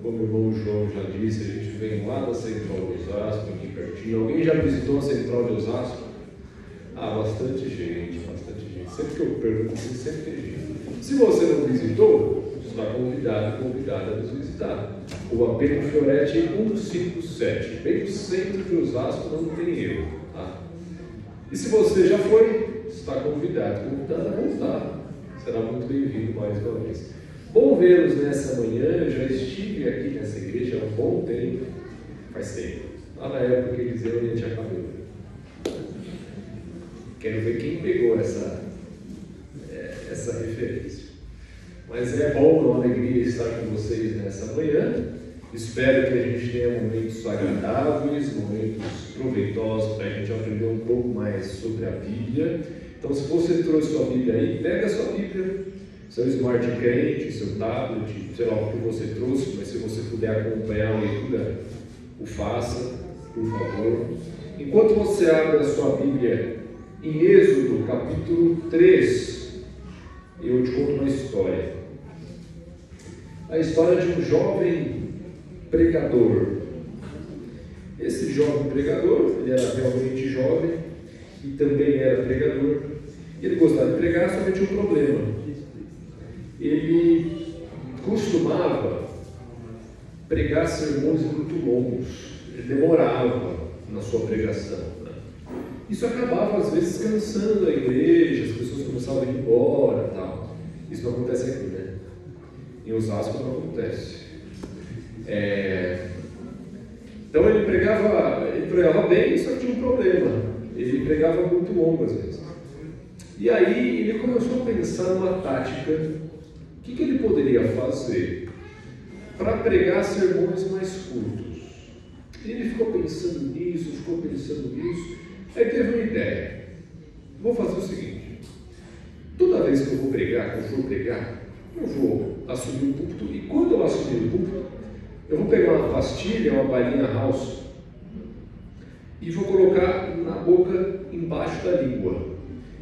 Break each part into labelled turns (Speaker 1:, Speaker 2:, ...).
Speaker 1: Como o irmão João já disse, a gente vem lá da Central de Osasco, aqui pertinho. Alguém já visitou a Central de Osasco? Bastante gente, bastante gente. Sempre que eu pergunto, sempre tem gente. Se você não visitou, você está convidado a nos visitar. O AP Fioretti 157, bem no centro de Osasco, não tem erro. Tá? E se você já foi, está convidado a voltar. Será muito bem-vindo mais uma vez. Bom vê-los nessa manhã. Eu já estive aqui nessa igreja há um bom tempo, faz tempo, lá na época que eles iam e tinha cabelo. Quero ver quem pegou essa referência. Mas é bom, uma alegria estar com vocês nessa manhã. Espero que a gente tenha momentos agradáveis, momentos proveitosos para a gente aprender um pouco mais sobre a Bíblia. Então, se você trouxe sua Bíblia aí, pega a sua Bíblia, seu smart crente, seu tablet, sei lá o que você trouxe, mas se você puder acompanhar a leitura, o faça, por favor. Enquanto você abre a sua Bíblia em Êxodo, capítulo 3, eu te conto uma história. A história de um jovem pregador. Esse jovem pregador, ele era realmente jovem e também era pregador. Ele gostava de pregar, só que tinha um problema. Ele costumava pregar sermões muito longos. Ele demorava na sua pregação. Isso acabava, às vezes, cansando a igreja, as pessoas começavam a ir embora, tal. Isso não acontece aqui, né? Em Osasco não acontece. Então ele pregava bem, só que tinha um problema. Ele pregava muito longo, às vezes. E aí ele começou a pensar numa tática. O que ele poderia fazer para pregar sermões mais curtos? E ele ficou pensando nisso. Aí teve uma ideia. Vou fazer o seguinte: toda vez que eu for pregar, eu vou assumir o púlpito, e quando eu assumir o púlpito, eu vou pegar uma pastilha, uma balinha house, e vou colocar na boca, embaixo da língua,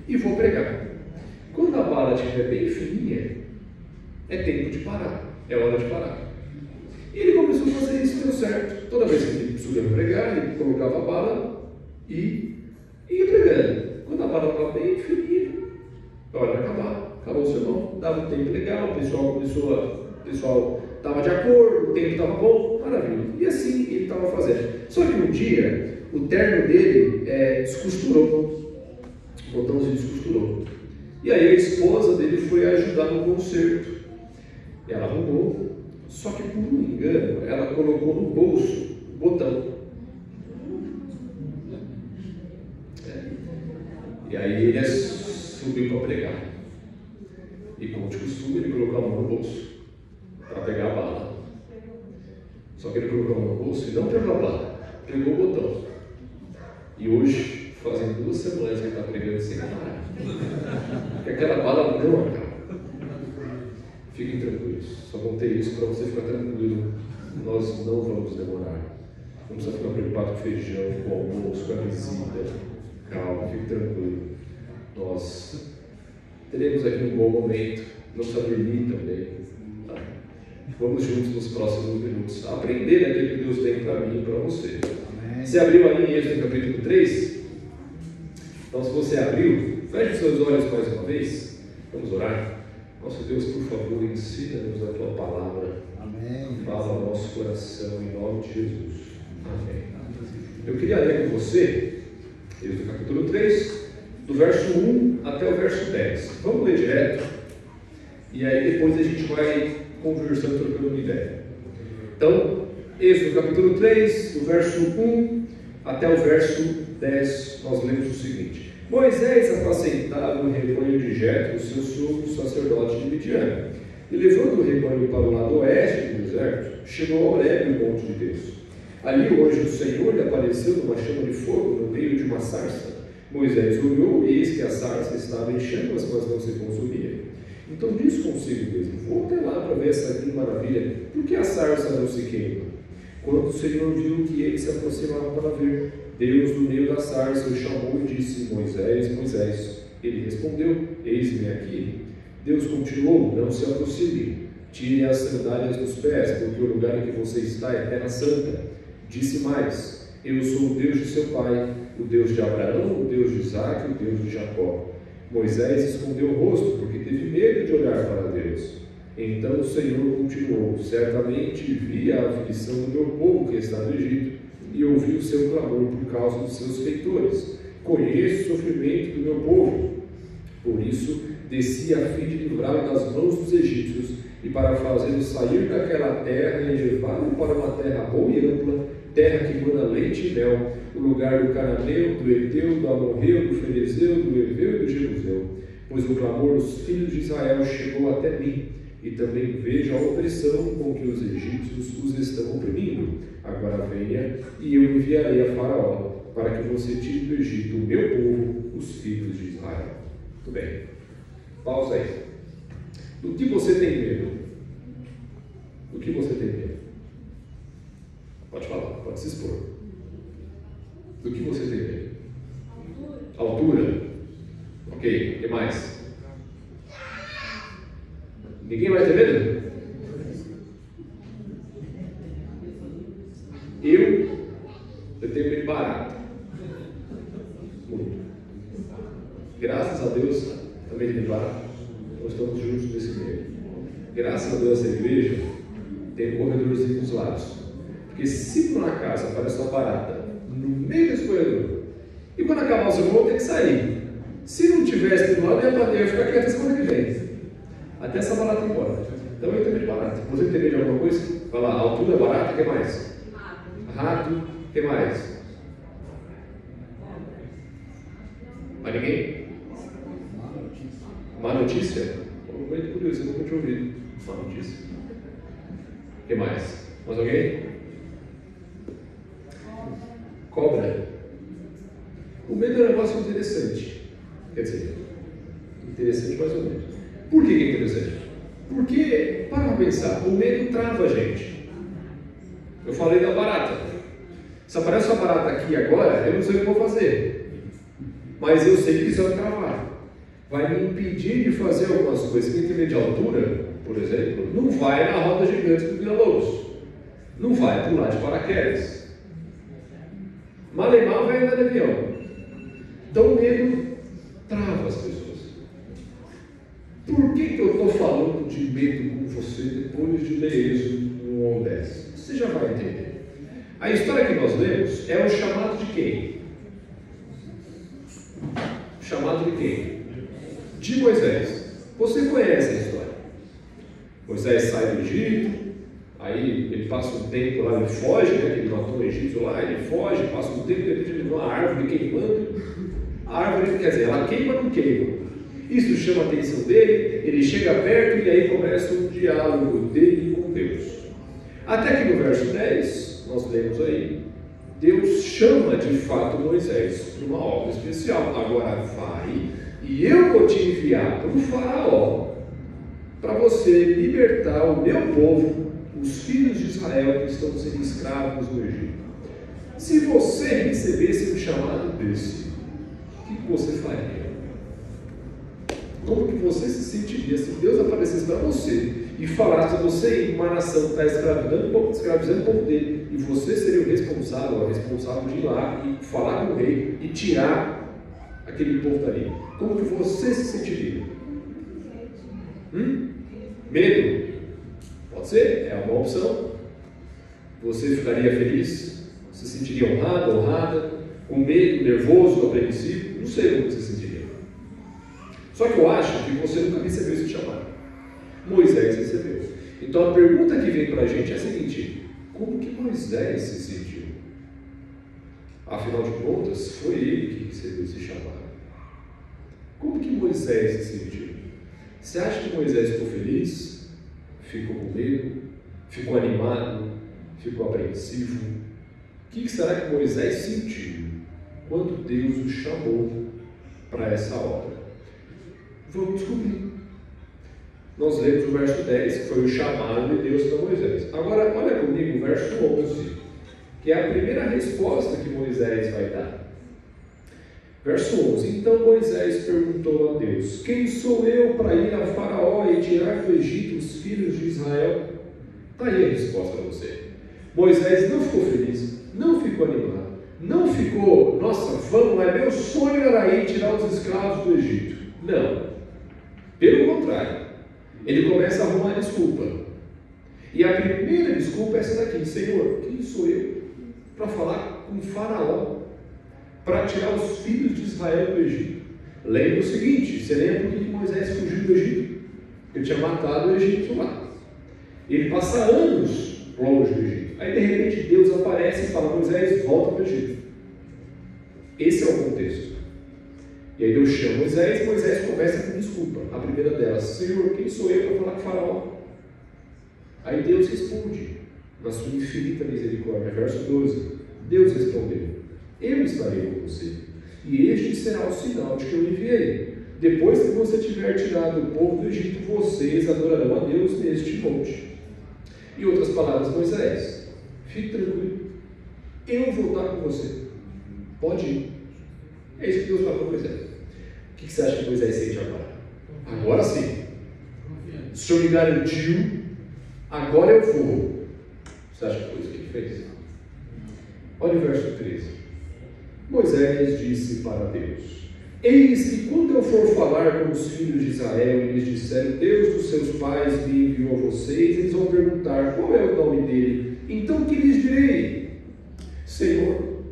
Speaker 1: e vou pregar. Quando a bala estiver bem fininha, é tempo de parar, é hora de parar. E ele começou a fazer isso, deu certo. Toda vez que ele subia para pregar, ele colocava a bala e ia pregando. Quando a bala estava bem fininha, é hora de acabar. Acabou o sermão, dava um tempo legal, o pessoal estava de acordo, o tempo estava bom, maravilha. E assim ele estava fazendo. Só que um dia, o terno dele descosturou, o botãozinho descosturou. E aí a esposa dele foi ajudar no conserto. Ela arrumou, só que por um engano, ela colocou no bolso o botão. E aí ele subiu para pregar. E como de costume, ele colocou a mão no bolso para pegar a bala. Só que ele colocou a mão no bolso e não pegou a bala, pegou o botão. E hoje, fazem 2 semanas que ele está pregando sem parar. Porque aquela bala não acaba. Fiquem tranquilos, só contei isso para você ficar tranquilo. Nós não vamos demorar. Não precisa ficar preocupado com feijão, com o almoço, com a visita. Calma, fique tranquilo. Nós teremos aqui um bom momento. Não precisa dormir também. Tá? Vamos juntos nos próximos minutos aprender aquilo que Deus tem para mim e para você. Amém. Você abriu aí em Êxodo capítulo 3? Então, se você abriu, feche os seus olhos mais uma vez. Vamos orar. Nosso Deus, por favor, ensina-nos a Tua palavra. Amém. Fala ao nosso coração, em nome de Jesus. Amém. Eu queria ler com você, Êxodo capítulo 3, do verso 1 até o verso 10. Vamos ler direto, e aí depois a gente vai conversando, trocando uma ideia. Então, Êxodo capítulo 3, do verso 1 até o verso 10, nós lemos o seguinte: Moisés apacentava o rebanho de Jetro, seu sogro, sacerdote de Midian, e levando o rebanho para o lado oeste do deserto, chegou ao Horebe, o monte de Deus. Ali o anjo do Senhor lhe apareceu numa chama de fogo no meio de uma sarça. Moisés olhou e eis que a sarça estava em chamas, mas não se consumia. Então disse consigo mesmo: vou até lá para ver essa grande maravilha, por que a sarça não se queima? Quando o Senhor viu que ele se aproximava para ver, Deus, no meio da sarça, o chamou e disse: Moisés, Moisés. Ele respondeu: eis-me aqui. Deus continuou: não se aproxime tire as sandálias dos pés, porque o lugar em que você está é terra santa. Disse mais: eu sou o Deus de seu pai, o Deus de Abraão, o Deus de Isaque, o Deus de Jacó. Moisés escondeu o rosto, porque teve medo de olhar para Deus. Então o Senhor continuou: certamente vi a aflição do meu povo que está no Egito, e ouvi o seu clamor por causa dos seus feitores. Conheço o sofrimento do meu povo. Por isso desci a fim de livrá-lo das mãos dos egípcios, e para fazê-lo sair daquela terra e levá-lo para uma terra boa e ampla, terra que mana leite e mel, o lugar do cananeu, do heteu, do amorreu, do ferezeu, do heveu e do jebuseu. Pois o clamor dos filhos de Israel chegou até mim, e também vejo a opressão com que os egípcios os estão oprimindo. Agora venha, e eu enviarei a Faraó, para que você tire do Egito o meu povo, os filhos de Israel. Muito bem. Pausa aí. Do que você tem medo? Do que você tem medo? Pode falar, pode se expor. Do que você tem medo? Altura. Ok, o que mais? Ninguém vai ter medo? Eu tenho medo de barata. Muito. Graças a Deus, também tem barata. Nós estamos juntos nesse meio. Graças a Deus, essa igreja tem um corredorzinho dos lados. Porque se por acaso aparece uma barata no meio desse corredor, e quando acabar o seu voo, tem que sair. Se não tivesse do lado, eu ia ficar quieto semana que vem. Até essa barata ir embora. Então eu tenho medo de barata. Você tem medo de alguma coisa? Vai lá, altura, barata, o que mais? Rato, o que mais? Mais ninguém? Má notícia? Estou muito curioso, eu nunca tinha ouvido. Má notícia. O que mais? Mais alguém? Cobra. O medo é um negócio interessante. Quer dizer, interessante mais ou menos. Por que é interessante? Porque, para pensar, o medo trava a gente. Eu falei da barata. Se aparece uma barata aqui agora, eu não sei o que vou fazer. Mas eu sei que isso vai travar. Vai me impedir de fazer algumas coisas. Quem tem medo de altura, por exemplo, não vai na roda gigante do Vila-Lobos. Não vai pular de paraquedas. Malemar vai andar de avião. Então o medo trava as pessoas. Por que eu estou falando de medo com você depois de ler Êxodo 1 ou 10? Você já vai entender. A história que nós lemos é o chamado de quem? O chamado de quem? De Moisés. Você conhece a história. Moisés sai do Egito, aí ele passa um tempo lá, ele foge, né, ele matou um egípcio lá, ele foge, passa um tempo, ele vê uma árvore queimando. A árvore, quer dizer, ela queima ou não queima? Isso chama a atenção dele, ele chega perto e aí começa um diálogo dele com Deus. Até que no verso 10, nós lemos aí, Deus chama de fato Moisés para uma obra especial. Agora vai e eu vou te enviar para o Faraó para você libertar o meu povo, os filhos de Israel que estão sendo escravos no Egito. Se você recebesse um chamado desse, o que você faria? Como que você se sentiria se Deus aparecesse para você e falasse a você em uma nação que está escravizando o povo dele, e você seria o responsável de ir lá e falar com o rei e tirar aquele povo dali? Como que você se sentiria? Medo? Pode ser, é uma opção. Você ficaria feliz? Você se sentiria honrada, com medo, nervoso, apreensivo? Não sei como você se sentiria. Só que eu acho que você nunca recebeu esse chamado. Moisés recebeu. Então a pergunta que vem para a gente é a seguinte: como que Moisés se sentiu? Afinal de contas, foi ele que recebeu esse chamado. Como que Moisés se sentiu? Você acha que Moisés ficou feliz? Ficou com medo? Ficou animado? Ficou apreensivo? O que será que Moisés sentiu quando Deus o chamou para essa obra? Vamos descobrir. Nós lemos o verso 10, que foi o chamado de Deus para Moisés. Agora, olha comigo o verso 11, que é a primeira resposta que Moisés vai dar. Verso 11: Então Moisés perguntou a Deus: quem sou eu para ir a Faraó e tirar do Egito os filhos de Israel? Está aí a resposta para você. Moisés não ficou feliz, não ficou animado, não ficou, nossa, vamos lá, meu sonho era ir tirar os escravos do Egito. Não. Pelo contrário, ele começa a arrumar desculpa. E a primeira desculpa é essa daqui: Senhor, quem sou eu para falar com Faraó, para tirar os filhos de Israel do Egito? Lembra o seguinte: você lembra que Moisés fugiu do Egito? Ele tinha matado o Egito lá. Ele passa anos longe do Egito. Aí de repente Deus aparece e fala: Moisés, volta para o Egito. Esse é o contexto. E aí Deus chama Moisés, e Moisés começa com desculpa. A primeira delas: Senhor, quem sou eu para falar com Faraó? Aí Deus responde, na sua infinita misericórdia. Verso 12: Deus respondeu: eu estarei com você, e este será o sinal de que eu enviei. Depois que você tiver tirado o povo do Egito, vocês adorarão a Deus neste monte. Em outras palavras, Moisés, fique tranquilo, eu vou estar com você, pode ir. É isso que Deus fala para Moisés. O que você acha que Moisés sente agora? Agora sim, o Senhor me garantiu, agora eu vou. Você acha que foi isso que ele fez? Olha o verso 13. Moisés disse para Deus: eis que quando eu for falar com os filhos de Israel e lhes disser: o Deus dos seus pais me enviou a vocês, eles vão perguntar: qual é o nome dele? Então que lhes direi? Senhor,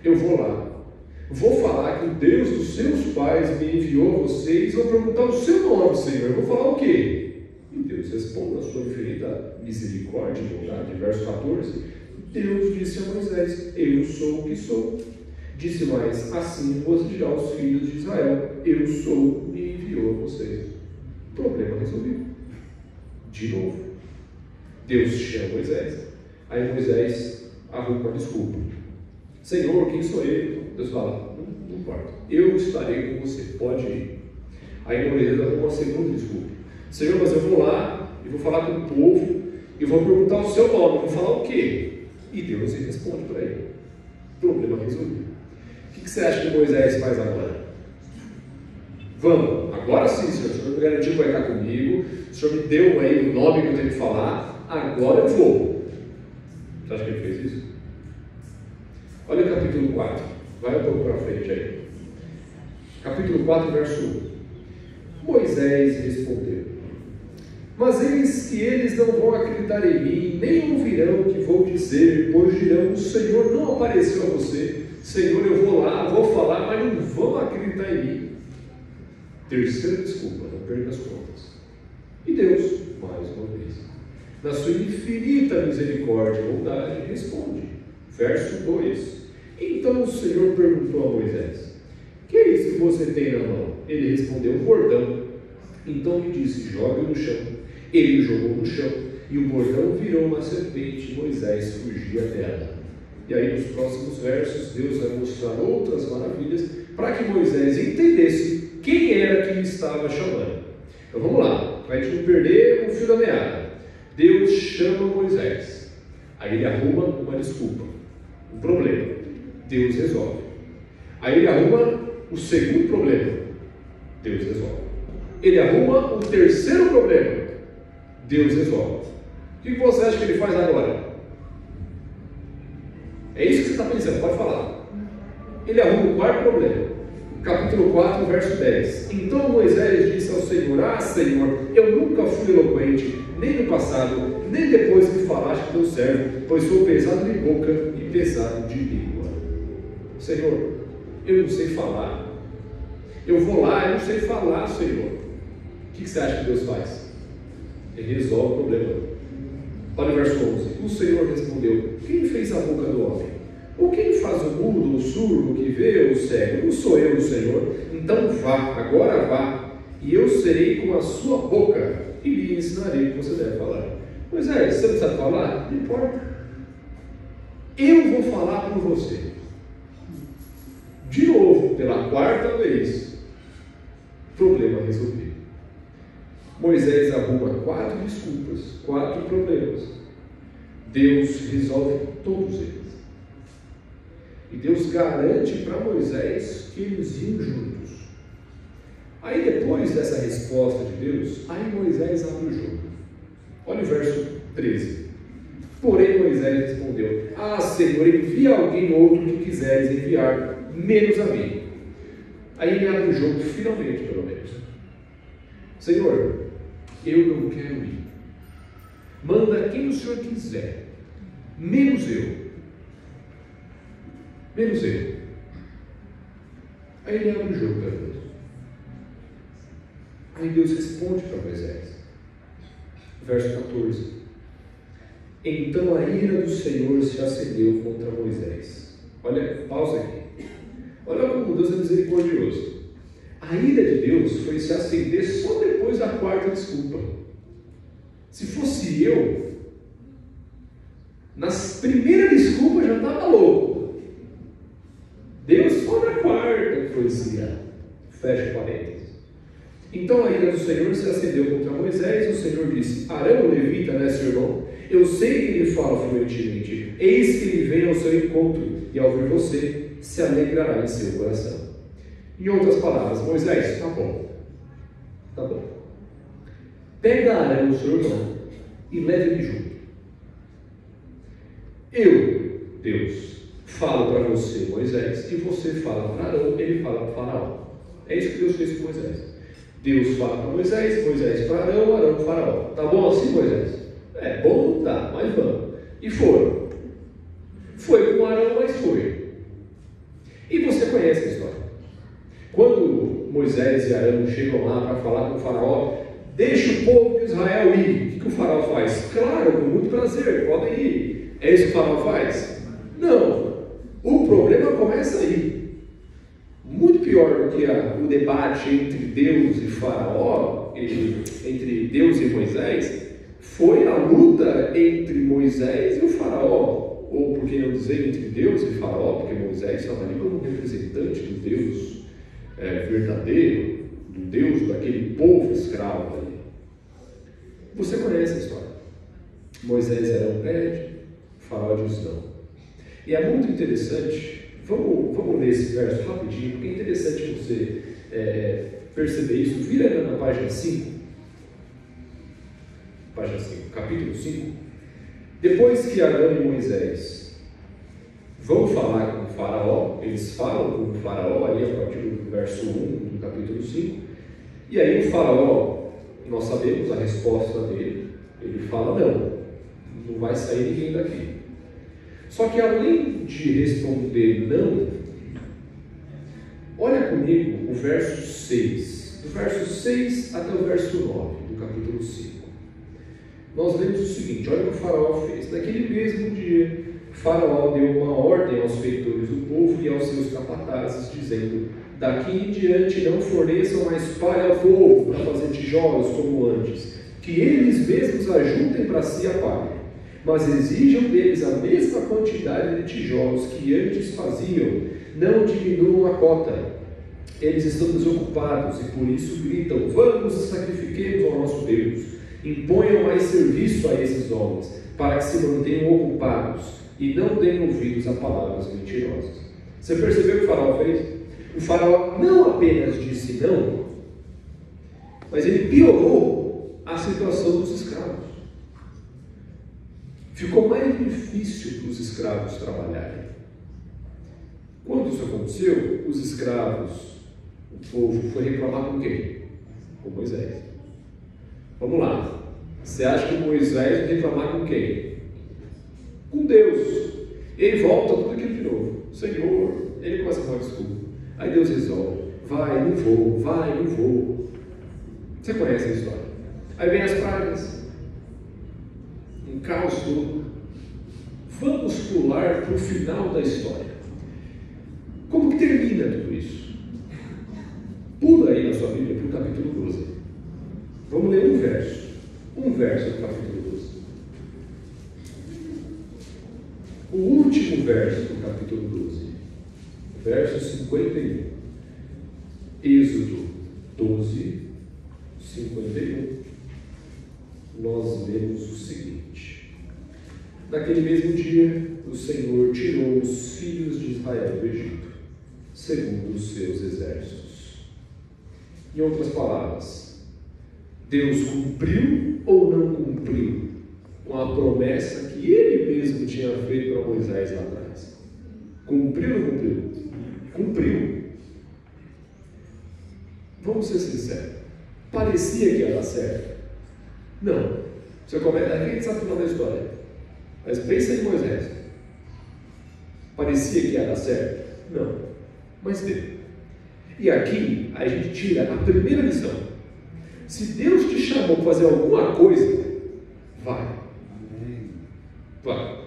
Speaker 1: eu vou lá, vou falar que o Deus dos seus pais me enviou a vocês, vão perguntar o seu nome, Senhor. Eu vou falar o quê? E Deus responde na sua infinita misericórdia e bondade. Verso 14: Deus disse a Moisés: eu sou o que sou. Disse mais: assim vos dirá aos filhos de Israel: eu sou, me enviou a vocês. Problema resolvido. De novo, Deus chama Moisés. Aí Moisés arruma uma desculpa: Senhor, quem sou eu? Deus fala: não importa, eu estarei com você, pode ir. Aí Moisés arruma uma segunda desculpa: Senhor, mas eu vou lá e vou falar com o povo e vou perguntar o seu nome. Vou falar o quê? E Deus responde para ele. Problema resolvido. O que você acha que Moisés faz agora? Vamos, agora sim, Senhor. O Senhor me garantiu que vai estar comigo. O Senhor me deu aí o nome que eu tenho que falar. Agora eu vou. Você acha que ele fez isso? Olha o capítulo 4. Vai um pouco para frente aí. Capítulo 4, verso 1. Moisés respondeu: mas eis que eles não vão acreditar em mim, nem ouvirão o que vou dizer, pois dirão: o Senhor não apareceu a você. Senhor, eu vou lá, vou falar, mas não vão acreditar em mim. Terceira desculpa, não perca as contas. E Deus, mais uma vez, na sua infinita misericórdia e bondade, responde. Verso 2: então o Senhor perguntou a Moisés: que é isso que você tem na mão? Ele respondeu: um bordão. Então lhe disse: jogue no chão. Ele o jogou no chão, e o bordão virou uma serpente, e Moisés fugia dela. E aí nos próximos versos, Deus vai mostrar outras maravilhas, para que Moisés entendesse quem era que lhe estava chamando. Então vamos lá, para a gente não perder o fio da meada. Deus chama Moisés, aí ele arruma uma desculpa, um problema, Deus resolve. Aí ele arruma o segundo problema, Deus resolve. Ele arruma o terceiro problema, Deus resolve. O que você acha que ele faz agora? É isso que você está pensando, pode falar. Ele arruma o quarto problema. Capítulo 4, verso 10. Então Moisés disse ao Senhor: ah, Senhor, eu nunca fui eloquente, nem no passado, nem depois que falaste teu servo, pois sou pesado de boca e pesado de língua. Senhor, eu não sei falar. Eu vou lá, eu não sei falar, Senhor. O que você acha que Deus faz? Ele resolve o problema. Olha o verso 11. O Senhor respondeu: quem fez a boca do homem? Ou quem faz o mudo, o surdo, o que vê, o cego? Não sou eu, o Senhor? Então vá, agora vá, e eu serei com a sua boca e lhe ensinarei o que você deve falar. Moisés, você não sabe falar? Não importa. Eu vou falar por você. De novo, pela quarta vez, problema resolvido. Moisés arruma 4 desculpas, 4 problemas. Deus resolve todos eles. E Deus garante para Moisés que eles iam juntos. Aí depois dessa resposta de Deus, aí Moisés abre o jogo. Olha o verso 13. Porém Moisés respondeu: Ah, Senhor, envia alguém outro que quiseres enviar, menos a mim. Aí ele abre o jogo finalmente, pelo menos. Senhor, eu não quero ir. Manda quem o Senhor quiser, menos eu. Menos eu. Aí ele abre o jogo para Deus. Aí Deus responde para Moisés. Verso 14. Então a ira do Senhor se acendeu contra Moisés. Olha, pausa aqui. Olha como Deus é misericordioso. A ira de Deus foi se acender só depois da quarta desculpa. Se fosse eu, nas primeiras desculpas já estava louco. Deus só na quarta que foi se irar. Fecha parênteses. Então a ira do Senhor se acendeu contra Moisés, e o Senhor disse: Arão, o levita, né, seu irmão? Eu sei que ele fala fluentemente. Eis que ele vem ao seu encontro, e ao ver você, se alegrará em seu coração. Em outras palavras, Moisés, tá bom. Tá bom. Pega Arão, seu irmão, e leve ele junto. Eu, Deus, falo para você, Moisés, e você fala para Arão, ele fala para Faraó. É isso que Deus fez com Moisés. Deus fala para Moisés, Moisés para Arão, Arão para Faraó. Tá bom assim, Moisés? É bom, não tá, mas vamos. E foram. Foi com Arão, mas foi. E você conhece a história. Quando Moisés e Arão chegam lá para falar com o Faraó, deixa o povo de Israel ir. O que o Faraó faz? Claro, com muito prazer, podem ir. É isso que o Faraó faz? Não. O problema começa aí. Muito pior do que o debate entre Deus e Faraó, entre Deus e Moisés, foi a luta entre Moisés e o Faraó. Ou, por que não dizer, entre Deus e Faraó, porque Moisés estava ali como representante do Deus verdadeiro, do Deus daquele povo escravo ali. Você conhece a história. Moisés era um pede, Faraó diz não. E é muito interessante, vamos ler esse verso rapidinho, porque é interessante você perceber isso. Vira na página 5, capítulo 5. Depois que Arão e Moisés vão falar com o Faraó, eles falam com o Faraó, ali a partir do verso 1 do capítulo 5, e aí o Faraó, nós sabemos a resposta dele, ele fala: não vai sair ninguém daqui. Só que além de responder não, olha comigo o verso 6, do verso 6 até o verso 9 do capítulo 5. Nós lemos o seguinte: olha o que o Faraó fez. Naquele mesmo dia, Faraó deu uma ordem aos feitores do povo e aos seus capatazes, dizendo: daqui em diante não forneçam mais palha ao povo para fazer tijolos como antes, que eles mesmos ajuntem para si a palha, mas exijam deles a mesma quantidade de tijolos que antes faziam, não diminuam a cota. Eles estão desocupados e por isso gritam: vamos e sacrifiquemos ao nosso Deus. Imponham mais serviço a esses homens, para que se mantenham ocupados e não deem ouvidos a palavras mentirosas. Você percebeu o que o Faraó fez? O Faraó não apenas disse não, mas ele piorou a situação dos escravos. Ficou mais difícil para os escravos trabalharem. Quando isso aconteceu, os escravos, o povo, foi reclamar com quem? Com Moisés. Vamos lá. Você acha que Moisés vai reclamar com quem? Com Deus. Ele volta tudo aquilo de novo. Senhor, ele começa a falar desculpa. Aí Deus resolve: vai, não vou, vai, não vou. Você conhece a história. Aí vem as pragas, um caos todo. Vamos pular para o final da história. Como que termina tudo isso? Pula aí na sua Bíblia para o capítulo 12. Vamos ler um verso do capítulo 12. O último verso do capítulo 12, verso 51. Êxodo 12, 51. Nós lemos o seguinte: Naquele mesmo dia, o Senhor tirou os filhos de Israel do Egito, segundo os seus exércitos. Em outras palavras, Deus cumpriu ou não cumpriu com a promessa que Ele mesmo tinha feito para Moisés lá atrás? Cumpriu ou não cumpriu? Cumpriu. Vamos ser sinceros. Parecia que ia dar certo? Não. Você começa, a gente sabe o final da história. Mas pensa em Moisés. Parecia que ia dar certo? Não. Mas deu. E aqui a gente tira a primeira lição. Se Deus te chamou para fazer alguma coisa, vai. Vai.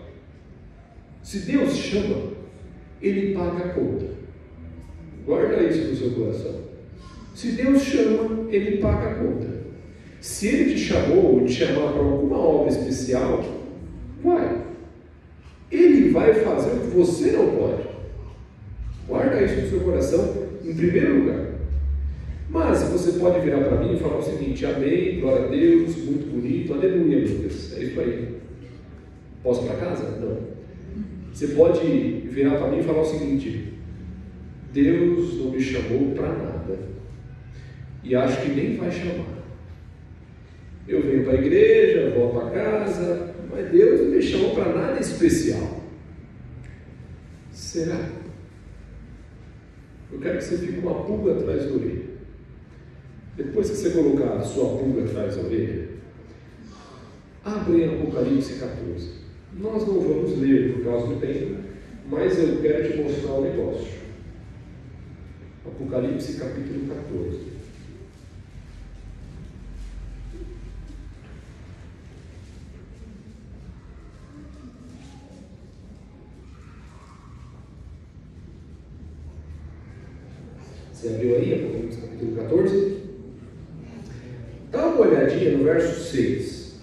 Speaker 1: Se Deus chama, Ele paga a conta. Guarda isso no seu coração. Se Deus chama, Ele paga a conta. Se Ele te chamou ou te chamar para alguma obra especial, vai. Ele vai fazer o que você não pode. Guarda isso no seu coração em primeiro lugar. Mas você pode virar para mim e falar o seguinte: amém, glória a Deus, muito bonito, aleluia, meu Deus. É isso aí. Posso ir para casa? Não. Você pode virar para mim e falar o seguinte: Deus não me chamou para nada. E acho que nem vai chamar. Eu venho para a igreja, volto para casa, mas Deus não me chamou para nada especial. Será? Eu quero que você fique com uma pulga atrás da orelha. Depois que você colocar a sua pulga atrás da orelha, abre em Apocalipse 14. Nós não vamos ler por causa do tempo, mas eu quero te mostrar o negócio. Apocalipse capítulo 14. Você abriu aí, Apocalipse capítulo 14? Dá uma olhadinha no verso 6.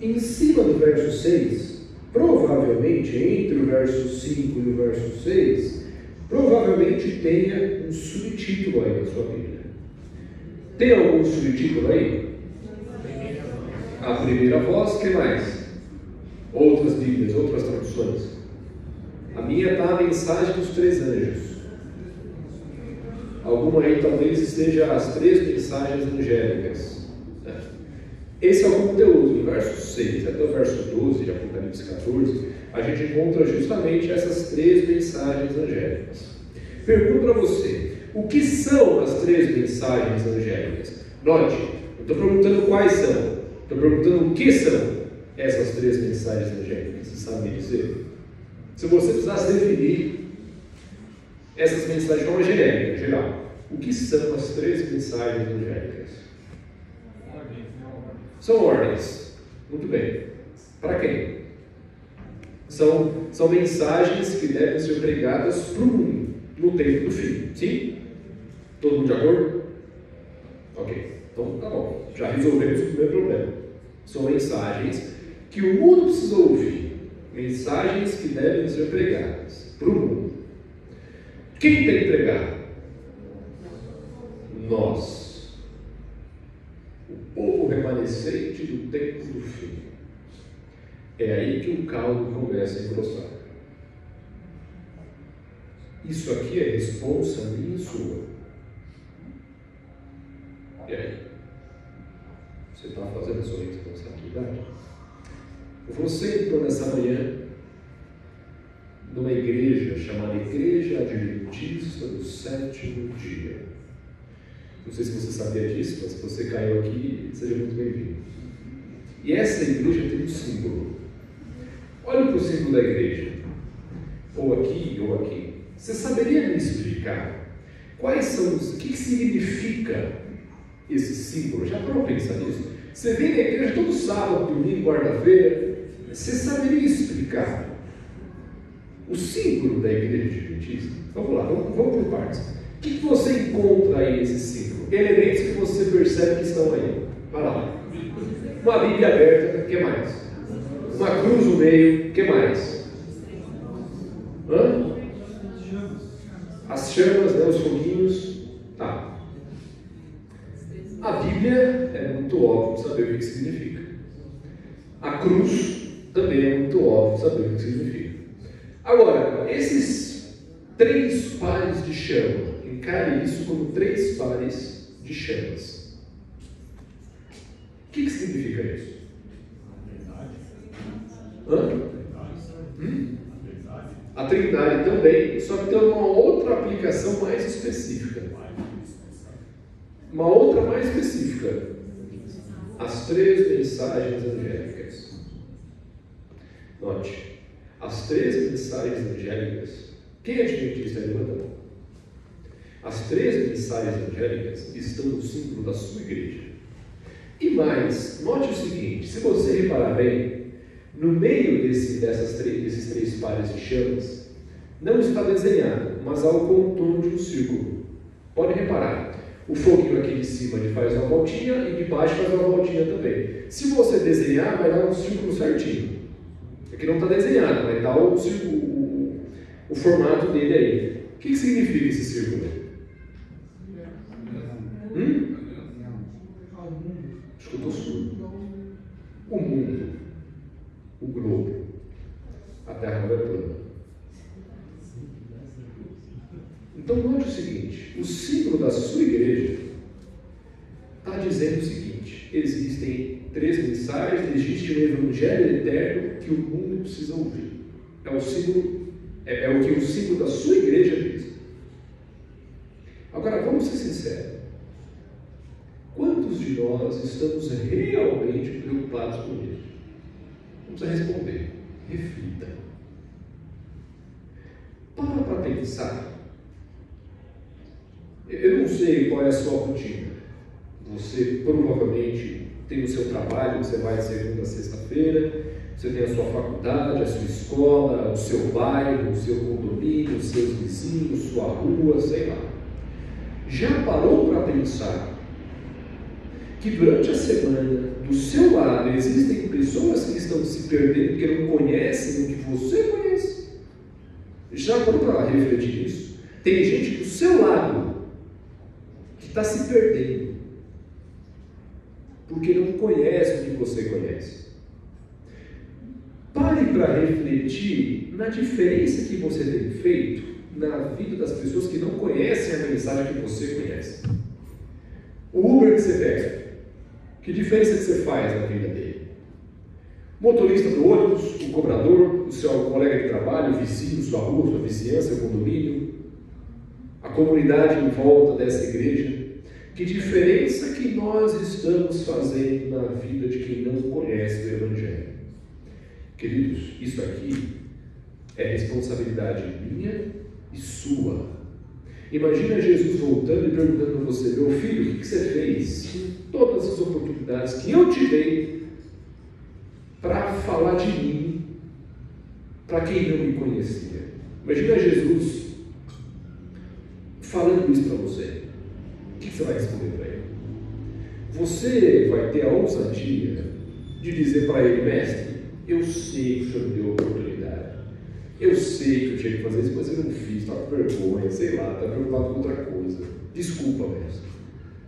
Speaker 1: Em cima do verso 6, provavelmente, entre o verso 5 e o verso 6, provavelmente tenha um subtítulo aí na sua Bíblia. Tem algum subtítulo aí? A primeira voz, o que mais? Outras Bíblias, outras traduções. A minha está a mensagem dos 3 anjos. Alguma aí talvez esteja as 3 mensagens angélicas. Esse é o conteúdo. Do verso 6 até o verso 12 de Apocalipse 14, a gente encontra justamente essas 3 mensagens angélicas. Pergunto para você: o que são as 3 mensagens angélicas? Note, eu estou perguntando quais são. Estou perguntando o que são essas 3 mensagens angélicas. Você sabe me dizer? Se você precisasse definir essas mensagens de forma genérica, geral, o que são as 3 mensagens angélicas? São ordens. Muito bem. Para quem? São mensagens que devem ser pregadas para o mundo no tempo do fim. Sim? Todo mundo de acordo? Ok. Então tá bom. Já resolvemos o primeiro problema. São mensagens que o mundo precisa ouvir. Mensagens que devem ser pregadas para o mundo. Quem tem que pregar? Nós. O povo remanescente do tempo do fim. É aí que o caldo começa a engrossar. Isso aqui é responsa minha e sua. E aí? Você está fazendo a sua responsabilidade? Você entrou nessa manhã numa igreja chamada Igreja Adventista do Sétimo Dia. Não sei se você sabia disso, mas se você caiu aqui, seja muito bem-vindo. E essa igreja tem um símbolo. Olha para o símbolo da igreja. Ou aqui, ou aqui. Você saberia me explicar quais são os... O que significa esse símbolo? Já parou para pensar nisso? Você vem na igreja todo sábado, domingo, quarta-feira. Você saberia explicar o símbolo da igreja adventista? Vamos lá, vamos por partes. O que você encontra aí nesse símbolo? Elementos que você percebe que estão aí. Vai lá. Uma Bíblia aberta, o que mais? Uma cruz no meio, o que mais? Hã? As chamas, né, os foguinhos. Tá. A Bíblia é muito óbvio saber o que significa. A cruz também é muito óbvio saber o que significa. Agora, esses 3 pares de chama, encare isso como 3 pares de chamas. O que significa isso? A Trindade também, só que tem uma outra aplicação mais específica. Uma outra mais específica. As 3 mensagens angélicas. Note, as 3 mensagens angélicas. Quem é adventista? Levanta a mão. As 3 mensagens angélicas estão no símbolo da sua igreja. E mais, note o seguinte: se você reparar bem, no meio desses 3 pares de chamas, não está desenhado, mas há o contorno de um círculo. Pode reparar, o foguinho aqui de cima ele faz uma voltinha e de baixo faz uma voltinha também. Se você desenhar, vai dar um círculo certinho. Aqui não está desenhado, vai dar o formato dele aí. O que significa esse círculo? Acho que eu estou surdo. O mundo, o globo, a Terra não é plana. Então note o seguinte: o símbolo da sua igreja está dizendo o seguinte: existem 3 mensagens, existe um evangelho eterno que o mundo precisa ouvir. É o símbolo, é o que o símbolo da sua igreja diz. Agora vamos ser sinceros. Quantos de nós estamos realmente preocupados com isso? Vamos responder. Reflita. Para pensar. Eu não sei qual é a sua rotina. Você provavelmente tem o seu trabalho, você vai de segunda a sexta-feira, você tem a sua faculdade, a sua escola, o seu bairro, o seu condomínio, os seus vizinhos, sua rua, sei lá. Já parou para pensar que durante a semana, do seu lado, existem pessoas que estão se perdendo porque não conhecem o que você conhece? Já parou para refletir nisso? Tem gente do seu lado que está se perdendo porque não conhece o que você conhece. Pare para refletir na diferença que você tem feito na vida das pessoas que não conhecem a mensagem que você conhece. O Uber que você pega, que diferença que você faz na vida dele? O motorista do ônibus, o cobrador, o seu colega de trabalho, o vizinho, sua rua, sua vizinhança, seu condomínio, a comunidade em volta dessa igreja. Que diferença que nós estamos fazendo na vida de quem não conhece o Evangelho? Queridos, isso aqui é responsabilidade minha e sua. Imagina Jesus voltando e perguntando para você: meu filho, o que você fez em todas as oportunidades que eu te dei para falar de mim para quem não me conhecia? Imagina Jesus falando isso para você. O que você vai responder para ele? Você vai ter a ousadia de dizer para ele: mestre, eu sei que o senhor me deu a oportunidade, eu sei que eu tinha que fazer isso, mas eu não fiz, estava com vergonha, sei lá, estava preocupado com outra coisa. Desculpa, mestre.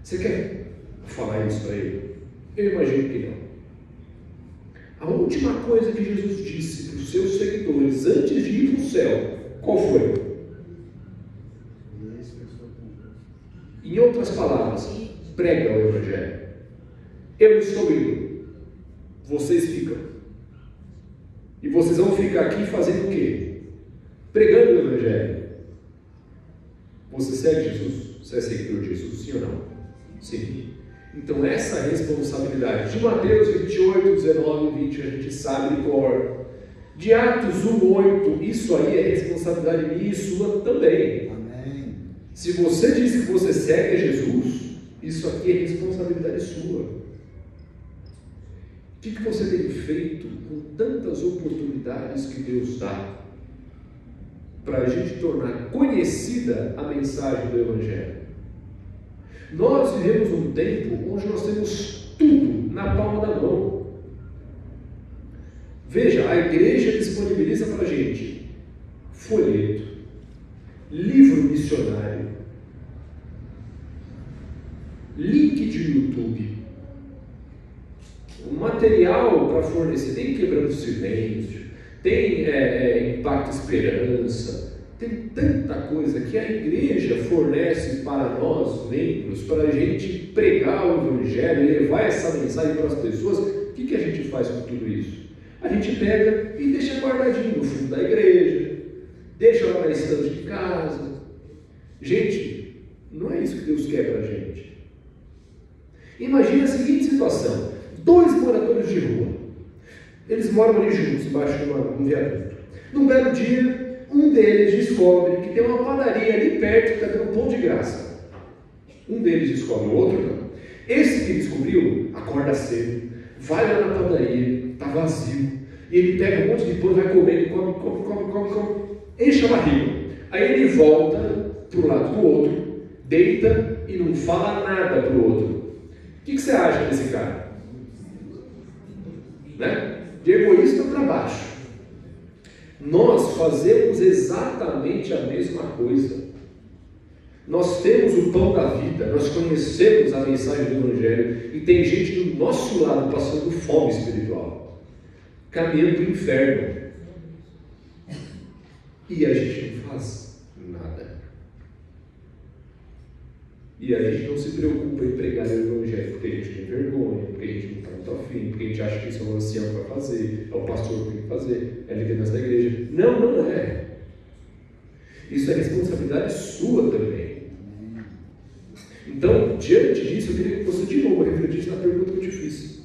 Speaker 1: Você quer falar isso para ele? Eu imagino que não. A última coisa que Jesus disse para os seus seguidores antes de ir para o céu, qual foi? Em outras palavras, prega o Evangelho. Eu estou indo, vocês ficam. E vocês vão ficar aqui fazendo o quê? Pregando o Evangelho. Você segue Jesus? Você é seguidor de Jesus, sim ou não? Sim. Então essa responsabilidade de Mateus 28, 19 e 20 a gente sabe de cor. De Atos 1, 8, isso aí é responsabilidade minha e sua também. Amém. Se você diz que você segue Jesus, isso aqui é responsabilidade sua. O que você tem feito com tantas oportunidades que Deus dá para a gente tornar conhecida a mensagem do Evangelho? Nós vivemos um tempo onde nós temos tudo na palma da mão. Veja, a igreja disponibiliza para a gente folheto, livro missionário, link de YouTube, um material para para fornecer. Tem Quebrando o Silêncio, tem Impacto Esperança, tem tanta coisa que a igreja fornece para nós, membros, para a gente pregar o Evangelho e levar essa mensagem para as pessoas. O que a gente faz com tudo isso? A gente pega e deixa guardadinho no fundo da igreja, deixa lá na estante de casa. Gente, não é isso que Deus quer para a gente. Imagina a seguinte situação: 2 moradores de rua, eles moram ali juntos, embaixo de um viaduto. Num belo dia, um deles descobre que tem uma padaria ali perto que está dando pão de graça. Um deles descobre, o outro não. Esse que descobriu, acorda cedo, vai lá na padaria, está vazio, e ele pega um monte de pão e vai comendo, come, enche a barriga. Aí ele volta para o lado do outro, deita e não fala nada para o outro. O que você acha desse cara? Né? De egoísta para baixo. Nós fazemos exatamente a mesma coisa. Nós temos o pão da vida, nós conhecemos a mensagem do Evangelho, e tem gente do nosso lado passando fome espiritual, caminhando para o inferno, e a gente não faz nada. E a gente não se preocupa em pregar o Evangelho, porque a gente tem vergonha, porque a gente não está muito afim, porque a gente acha que isso é o ancião que vai fazer, é o pastor que tem que fazer, é a liderança da igreja. Não, não é. Isso é responsabilidade sua também. Então, diante disso, eu queria que você de novo refletisse na pergunta que eu te fiz.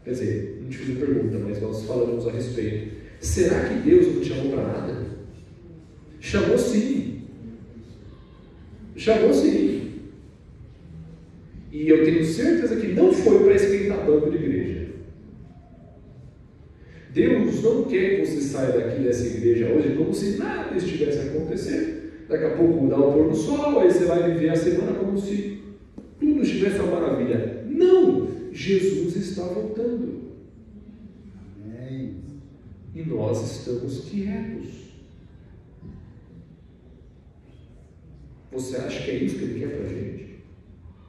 Speaker 1: Quer dizer, não te fiz a pergunta, mas nós falamos a respeito. Será que Deus não te chamou para nada? Chamou sim. Chamou sim. E eu tenho certeza que não foi para esquentar banco de igreja. Deus não quer que você saia daqui dessa igreja hoje como se nada estivesse acontecendo. Daqui a pouco dá o pôr do sol, aí você vai viver a semana como se tudo estivesse uma maravilha. Não! Jesus está voltando. Amém. E nós estamos quietos. Você acha que é isso que Ele quer para a gente?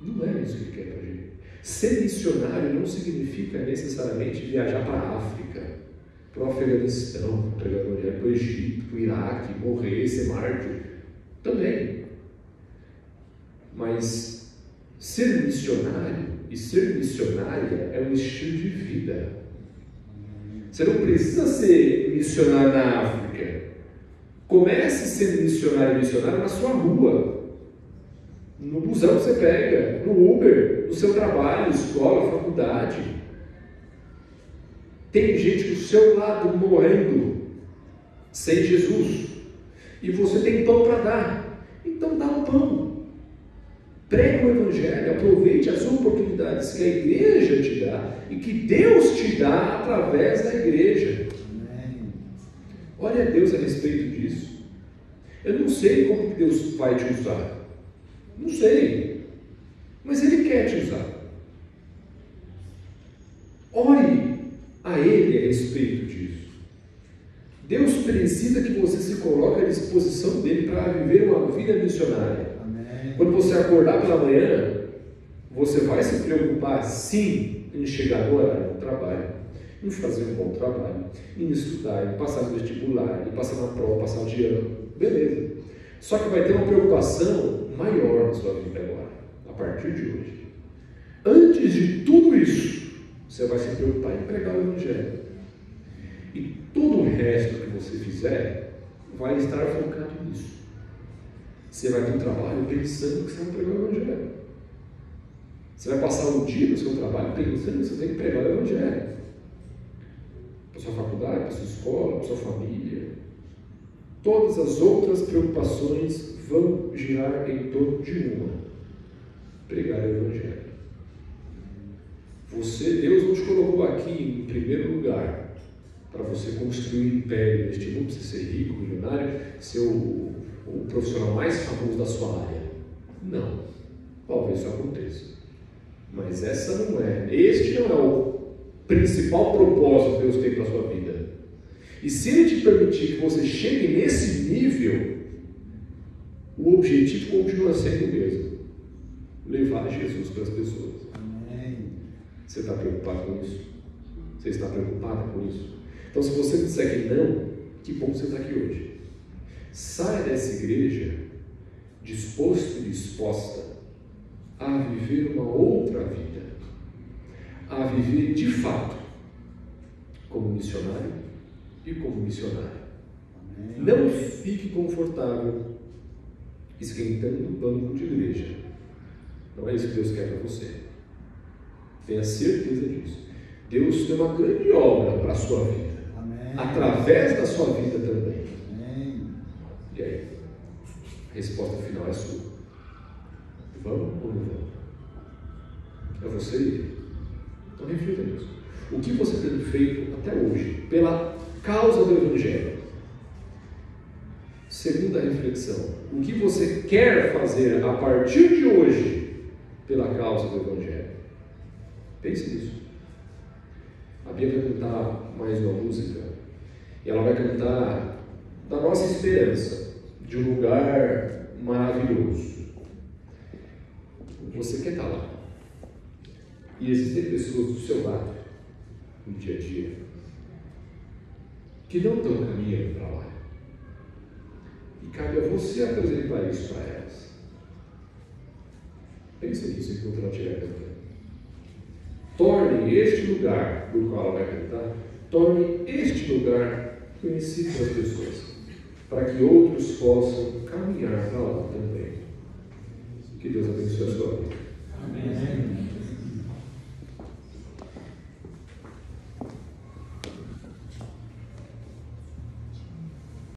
Speaker 1: Não é isso que Ele quer para a gente. Ser missionário não significa necessariamente viajar para a África, para o Afeganistão, para o Egito, para o Iraque, morrer, ser mártir. Também. Mas ser missionário e ser missionária é um estilo de vida. Você não precisa ser missionário na África. Comece sendo missionário e missionária na sua rua, no busão que você pega, no Uber, no seu trabalho, escola, faculdade. Tem gente do seu lado morrendo sem Jesus e você tem pão para dar. Então dá um pão, prega o Evangelho, aproveite as oportunidades que a igreja te dá e que Deus te dá através da igreja. Olha a Deus a respeito disso. Eu não sei como que Deus vai te usar. Não sei. Mas Ele quer te usar. Ore a Ele a respeito disso. Deus precisa que você se coloque à disposição dEle para viver uma vida missionária. Amém. Quando você acordar pela manhã, você vai se preocupar, sim, em chegar no horário do trabalho, em fazer um bom trabalho, em estudar, em passar no vestibular, em passar na prova, passar de ano. Beleza. Só que vai ter uma preocupação maior na sua vida agora, a partir de hoje. Antes de tudo isso, você vai se preocupar em pregar o Evangelho. E todo o resto que você fizer vai estar focado nisso. Você vai ter um trabalho pensando que você vai pregar o Evangelho. Você vai passar o dia no seu trabalho pensando que você tem que pregar o Evangelho. Para sua faculdade, para sua escola, para sua família. Todas as outras preocupações vão girar em torno de uma: pregar o Evangelho. Deus não te colocou aqui em primeiro lugar para você construir um império neste mundo, você ser rico, milionário, ser o profissional mais famoso da sua área. Não. Talvez isso aconteça. Mas este não é o principal propósito que Deus tem para a sua vida. E se Ele te permitir que você chegue nesse nível, o objetivo continua sendo o mesmo: levar Jesus para as pessoas. Amém. Você está preocupado com isso? Você está preocupada com isso? Então, se você disser que não, que bom você está aqui hoje. Saia dessa igreja disposto e disposta a viver uma outra vida, a viver de fato como missionário e como missionária. Não fique confortável esquentando o banco de igreja. Não é isso que Deus quer para você. Tenha certeza disso. Deus tem uma grande obra para a sua vida. Amém. Através da sua vida também. Amém. E aí? A resposta final é sua. Vamos ou não vamos? É você e ele. Então reflita nisso. O que você tem feito até hoje pela causa do Evangelho? Segunda reflexão. O que você quer fazer a partir de hoje pela causa do Evangelho? Pense nisso. A Bia vai cantar mais uma música e ela vai cantar da nossa esperança, de um lugar maravilhoso. Você quer estar lá. E existem pessoas do seu lado, no dia a dia, que não estão caminhando para lá. E cabe a você apresentar isso para elas. Pense nisso enquanto ela estiver cantando. Torne este lugar do qual ela vai cantar, torne este lugar conhecido pelas pessoas, para que outros possam caminhar para lá também. Que Deus abençoe a sua vida. Amém.